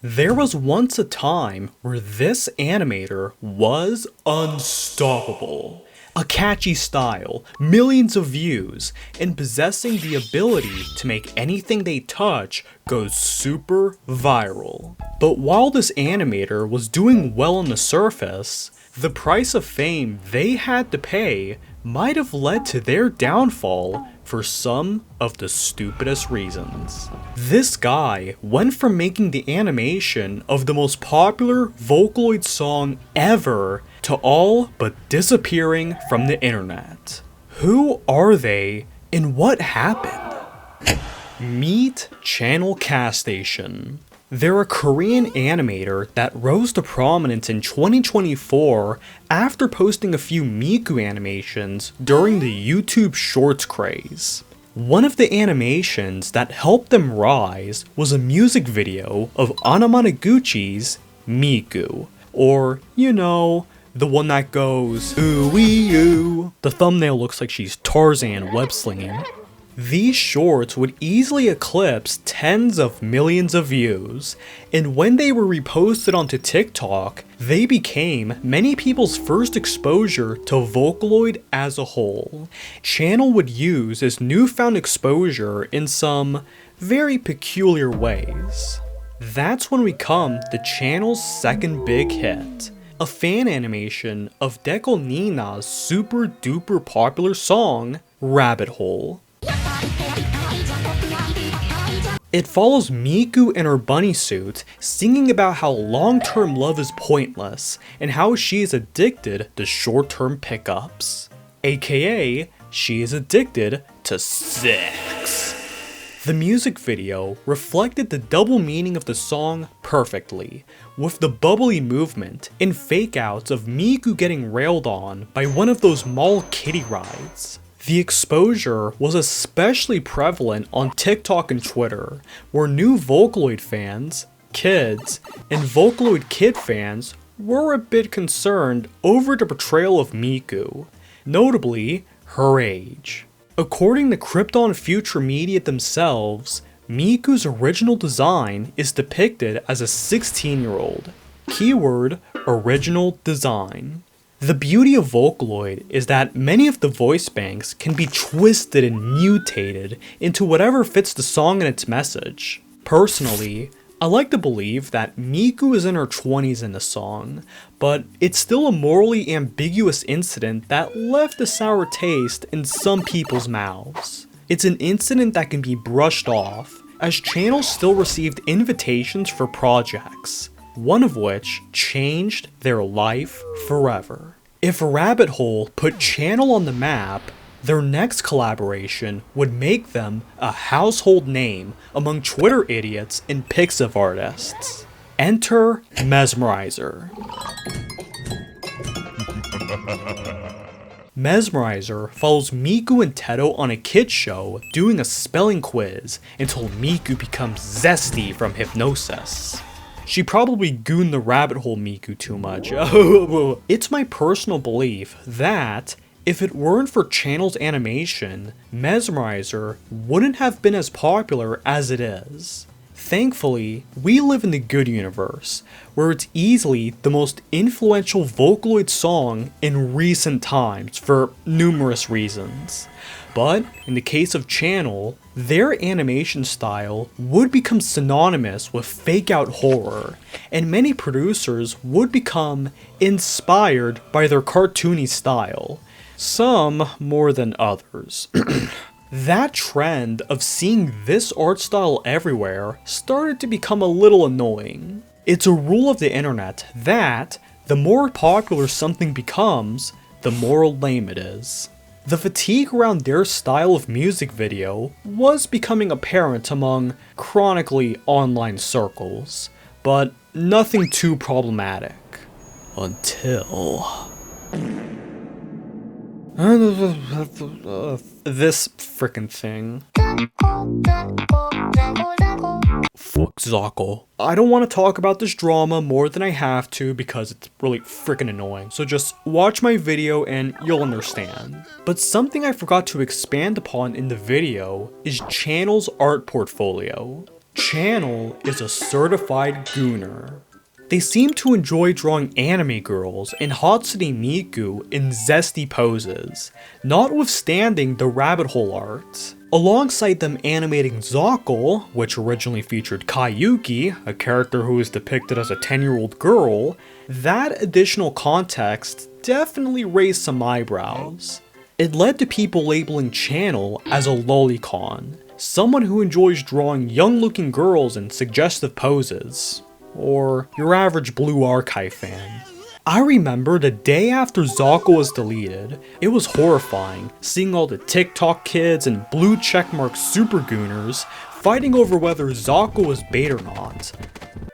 There was once a time where this animator was unstoppable. A catchy style, millions of views, and possessing the ability to make anything they touch go super viral. But while this animator was doing well on the surface, the price of fame they had to pay might have led to their downfall for some of the stupidest reasons. This guy went from making the animation of the most popular Vocaloid song ever to all but disappearing from the internet. Who are they and what happened? Meet channelcaststation. They're a Korean animator that rose to prominence in 2024 after posting a few Miku animations during the YouTube Shorts craze. One of the animations that helped them rise was a music video of Anamanaguchi's Miku, or, you know, the one that goes, ooh-wee ooh. The thumbnail looks like she's Tarzan web-slinging. These shorts would easily eclipse tens of millions of views, and when they were reposted onto TikTok, they became many people's first exposure to Vocaloid as a whole. Channel would use this newfound exposure in some very peculiar ways. That's when we come to channel's second big hit, a fan animation of Deco Nina's super duper popular song, Rabbit Hole. It follows Miku in her bunny suit, singing about how long-term love is pointless, and how she is addicted to short-term pickups. AKA, she is addicted to sex. The music video reflected the double meaning of the song perfectly, with the bubbly movement and fake-outs of Miku getting railed on by one of those mall kiddie rides. The exposure was especially prevalent on TikTok and Twitter, where new Vocaloid fans, kids, and Vocaloid Kid fans were a bit concerned over the portrayal of Miku, notably her age. According to Krypton Future Media themselves, Miku's original design is depicted as a 16-year-old. Keyword, original design. The beauty of Vocaloid is that many of the voice banks can be twisted and mutated into whatever fits the song and its message. Personally, I like to believe that Miku is in her 20s in the song, but it's still a morally ambiguous incident that left a sour taste in some people's mouths. It's an incident that can be brushed off, as Channel still received invitations for projects, one of which changed their life forever. If Rabbit Hole put Channel on the map, their next collaboration would make them a household name among Twitter idiots and Pixiv artists. Enter Mesmerizer. Mesmerizer follows Miku and Teto on a kid show doing a spelling quiz until Miku becomes zesty from hypnosis. She probably gooned the Rabbit Hole Miku too much. It's my personal belief that, if it weren't for Channel's animation, Mesmerizer wouldn't have been as popular as it is. Thankfully, we live in the good universe, where it's easily the most influential Vocaloid song in recent times for numerous reasons. But in the case of Channel, their animation style would become synonymous with fake-out horror, and many producers would become inspired by their cartoony style, some more than others. That trend of seeing this art style everywhere started to become a little annoying. It's a rule of the internet that the more popular something becomes, the more lame it is. The fatigue around their style of music video was becoming apparent among chronically online circles, but nothing too problematic. Until this frickin' thing. Fuck zaako. I don't want to talk about this drama more than I have to because it's really frickin' annoying, so just watch my video and you'll understand. But something I forgot to expand upon in the video is Channel's art portfolio. Channel is a certified gooner. They seem to enjoy drawing anime girls and Hatsune Miku in zesty poses, notwithstanding the rabbit hole art. Alongside them animating Zaako, which originally featured Kayuki, a character who is depicted as a 10-year-old girl, that additional context definitely raised some eyebrows. It led to people labeling Channel as a lolicon, someone who enjoys drawing young-looking girls in suggestive poses. Or your average Blue Archive fan. I remember the day after Zaako was deleted, it was horrifying seeing all the TikTok kids and blue checkmark super gooners fighting over whether Zaako was bait or not.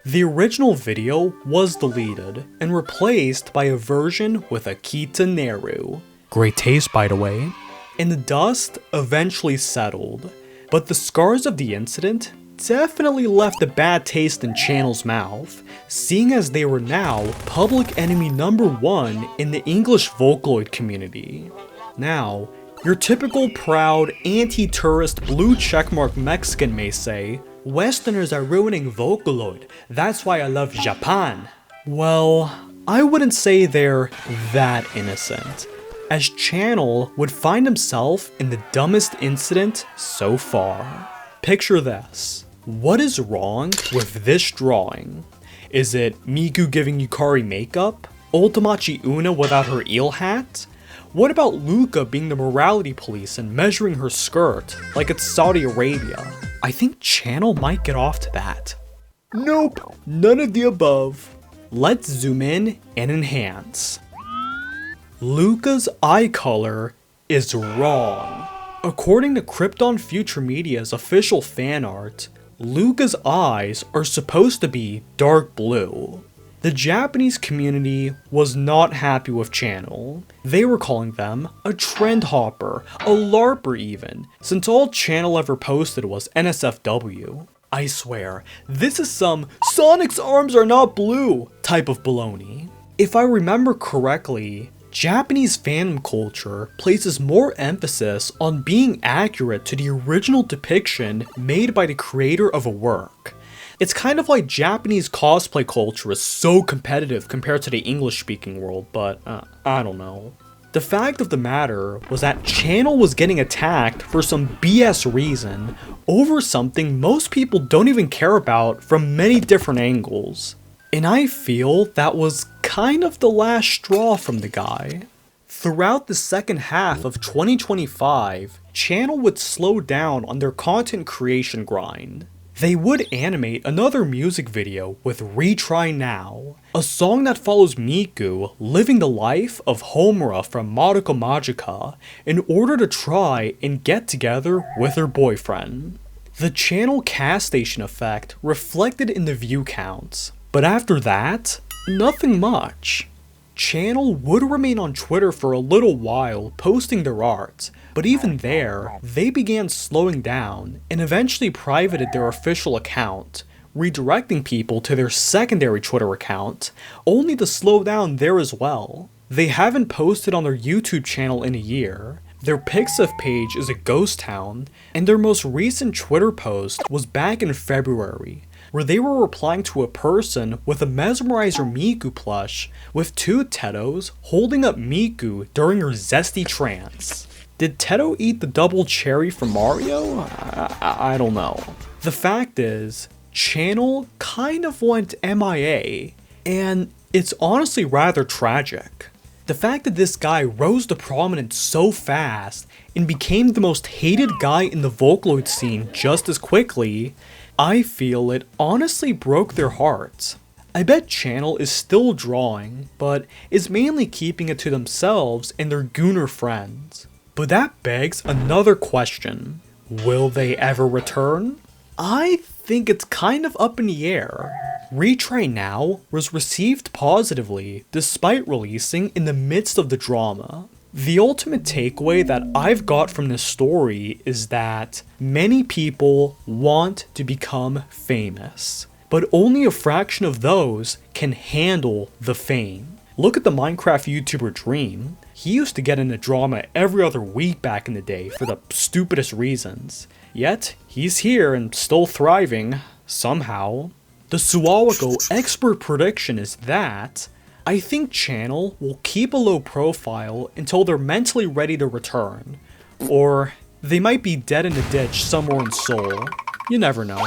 The original video was deleted and replaced by a version with Akita Neru. Great taste, by the way. And the dust eventually settled, but the scars of the incident definitely left a bad taste in Channel's mouth, seeing as they were now public enemy #1 in the English Vocaloid community. Now, your typical proud, anti-tourist blue checkmark Mexican may say, "Westerners are ruining Vocaloid, that's why I love Japan." Well, I wouldn't say they're that innocent, as Channel would find himself in the dumbest incident so far. Picture this. What is wrong with this drawing? Is it Miku giving Yukari makeup? Ultimachi Una without her eel hat? What about Luka being the morality police and measuring her skirt like it's Saudi Arabia? I think Channel might get off to that. Nope, none of the above. Let's zoom in and enhance. Luka's eye color is wrong. According to Krypton Future Media's official fan art, Luka's eyes are supposed to be dark blue. The Japanese community was not happy with Channel. They were calling them a trend hopper, a LARPer even, since all Channel ever posted was NSFW. I swear, this is some "Sonic's arms are not blue" type of baloney. If I remember correctly, Japanese fandom culture places more emphasis on being accurate to the original depiction made by the creator of a work. It's kind of like Japanese cosplay culture is so competitive compared to the English-speaking world, but I don't know. The fact of the matter was that Channel was getting attacked for some BS reason over something most people don't even care about from many different angles. And I feel that was kind of the last straw from the guy. Throughout the second half of 2025, Channel would slow down on their content creation grind. They would animate another music video with Retry Now, a song that follows Miku living the life of Homura from Madoka Magica in order to try and get together with her boyfriend. The ChannelCaststation effect reflected in the view counts. But after that, nothing much. Channel would remain on Twitter for a little while posting their art, but even there, they began slowing down and eventually privated their official account, redirecting people to their secondary Twitter account, only to slow down there as well. They haven't posted on their YouTube channel in a year, their Pixif page is a ghost town, and their most recent Twitter post was back in February, where they were replying to a person with a Mesmerizer Miku plush with two Tetos holding up Miku during her zesty trance. Did Teto eat the double cherry from Mario? I don't know. The fact is, Channel kind of went MIA, and it's honestly rather tragic. The fact that this guy rose to prominence so fast and became the most hated guy in the Vocaloid scene just as quickly, I feel it honestly broke their hearts. I bet Channel is still drawing, but is mainly keeping it to themselves and their gooner friends. But that begs another question. Will they ever return? I think it's kind of up in the air. Retry Now was received positively despite releasing in the midst of the drama. The ultimate takeaway that I've got from this story is that many people want to become famous, but only a fraction of those can handle the fame. Look at the Minecraft YouTuber Dream. He used to get into drama every other week back in the day for the stupidest reasons. Yet, he's here and still thriving. somehow. The Suwawako expert prediction is that I think Channel will keep a low profile until they're mentally ready to return. Or they might be dead in a ditch somewhere in Seoul. You never know.